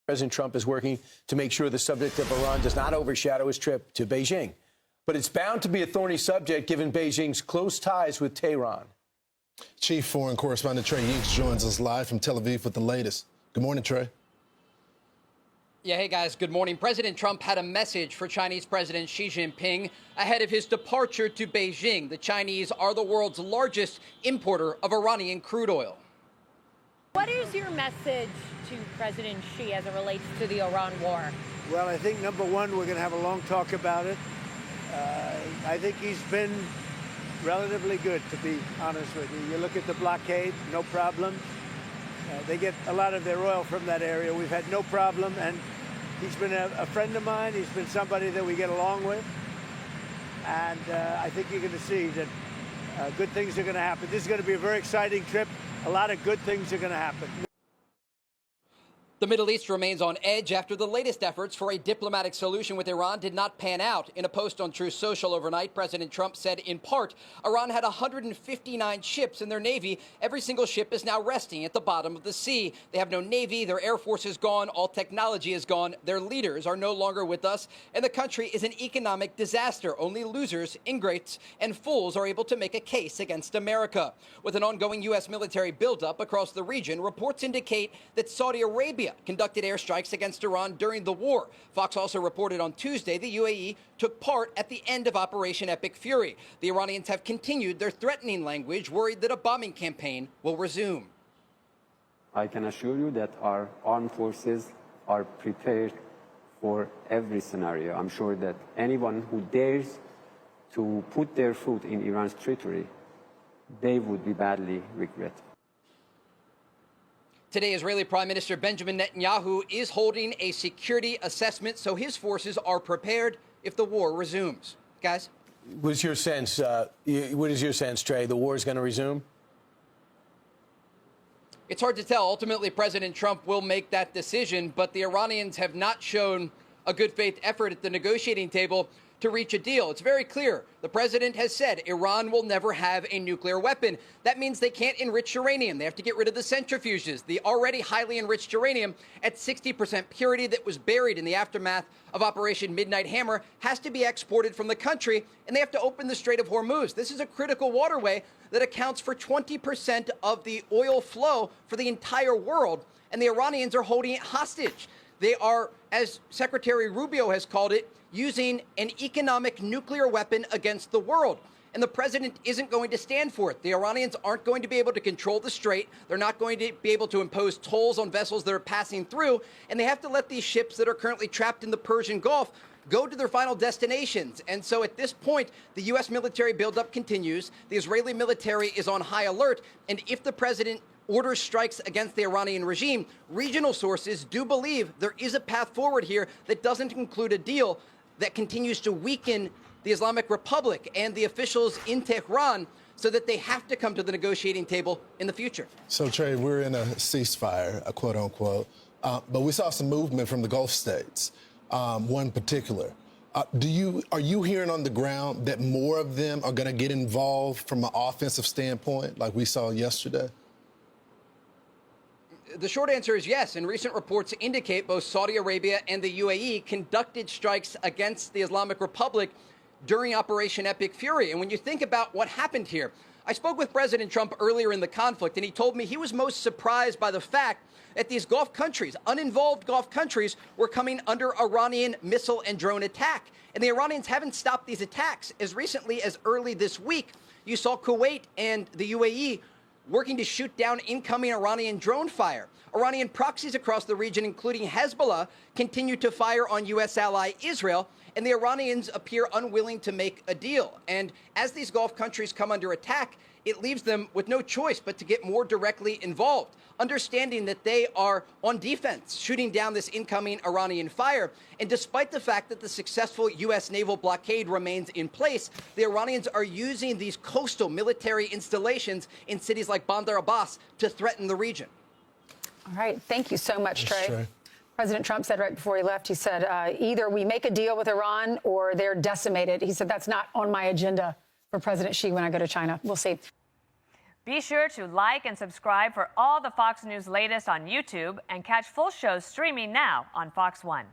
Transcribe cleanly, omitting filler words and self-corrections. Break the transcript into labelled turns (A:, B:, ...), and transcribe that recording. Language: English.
A: President Trump is working to make sure the subject of Iran does not overshadow his trip to Beijing. But it's bound to be a thorny subject given Beijing's close ties with Tehran.
B: Chief Foreign Correspondent Trey Yeeks joins us live from Tel Aviv with the latest. Good morning, Trey.
C: Yeah, hey guys, good morning. President Trump had a message for Chinese President Xi Jinping ahead of his departure to Beijing. The Chinese are the world's largest importer of Iranian crude oil.
D: What is your message to President Xi as it relates to the Iran war?
E: Well, I think, number one, we're going to have a long talk about it. I think he's been relatively good, to be honest with you. You look at the blockade, no problem. They get a lot of their oil from that area. We've had no problem, and he's been a friend of mine. He's been somebody that we get along with. And I think you're going to see that good things are going to happen. This is going to be a very exciting trip. A lot of good things are going to happen.
C: The Middle East remains on edge after the latest efforts for a diplomatic solution with Iran did not pan out. In a post on Truth Social overnight, President Trump said, in part, Iran had 159 ships in their navy. Every single ship is now resting at the bottom of the sea. They have no navy. Their air force is gone. All technology is gone. Their leaders are no longer with us. And the country is an economic disaster. Only losers, ingrates, and fools are able to make a case against America. With an ongoing U.S. military buildup across the region, reports indicate that Saudi Arabia conducted airstrikes against Iran during the war. Fox also reported on Tuesday the UAE took part at the end of Operation Epic Fury. The Iranians have continued their threatening language, worried that a bombing campaign will resume.
F: I can assure you that our armed forces are prepared for every scenario. I'm sure that anyone who dares to put their foot in Iran's territory, they would be badly regret.
C: Today, Israeli Prime Minister Benjamin Netanyahu is holding a security assessment, so his forces are prepared if the war resumes. Guys?
A: What is your sense, Trey? The war is going to resume?
C: It's hard to tell. Ultimately, President Trump will make that decision, but the Iranians have not shown a good faith effort at the negotiating table to reach a deal. It's very clear. The president has said Iran will never have a nuclear weapon. That means they can't enrich uranium. They have to get rid of the centrifuges. The already highly enriched uranium at 60% purity that was buried in the aftermath of Operation Midnight Hammer has to be exported from the country, and they have to open the Strait of Hormuz. This is a critical waterway that accounts for 20% of the oil flow for the entire world, and the Iranians are holding it hostage. They are, as Secretary Rubio has called it, using an economic nuclear weapon against the world. And the president isn't going to stand for it. The Iranians aren't going to be able to control the strait. They're not going to be able to impose tolls on vessels that are passing through. And they have to let these ships that are currently trapped in the Persian Gulf go to their final destinations. And so at this point, the U.S. military buildup continues. The Israeli military is on high alert. And if the president orders strikes against the Iranian regime, regional sources do believe there is a path forward here that doesn't include a deal that continues to weaken the Islamic Republic and the officials in Tehran so that they have to come to the negotiating table in the future.
B: So, Trey, we're in a ceasefire, a quote unquote, but we saw some movement from the Gulf states, one particular. Are you hearing on the ground that more of them are going to get involved from an offensive standpoint like we saw yesterday?
C: The short answer is yes, and recent reports indicate both Saudi Arabia and the UAE conducted strikes against the Islamic Republic during Operation Epic Fury. And when you think about what happened here, I spoke with President Trump earlier in the conflict, and he told me he was most surprised by the fact that these Gulf countries, uninvolved Gulf countries, were coming under Iranian missile and drone attack. And the Iranians haven't stopped these attacks. As recently as early this week, you saw Kuwait and the UAE working to shoot down incoming Iranian drone fire. Iranian proxies across the region, including Hezbollah, continue to fire on U.S. ally Israel, and the Iranians appear unwilling to make a deal. And as these Gulf countries come under attack, it leaves them with no choice but to get more directly involved, understanding that they are on defense, shooting down this incoming Iranian fire. And despite the fact that the successful U.S. naval blockade remains in place, the Iranians are using these coastal military installations in cities like Bandar Abbas to threaten the region.
G: All right. Thank you so much,
B: Thanks,
G: Trey.
B: Trey.
G: President Trump said right before he left, he said, either we make a deal with Iran or they're decimated. He said, that's not on my agenda for President Xi when I go to China. We'll see.
H: Be sure to like and subscribe for all the Fox News latest on YouTube and catch full shows streaming now on Fox One.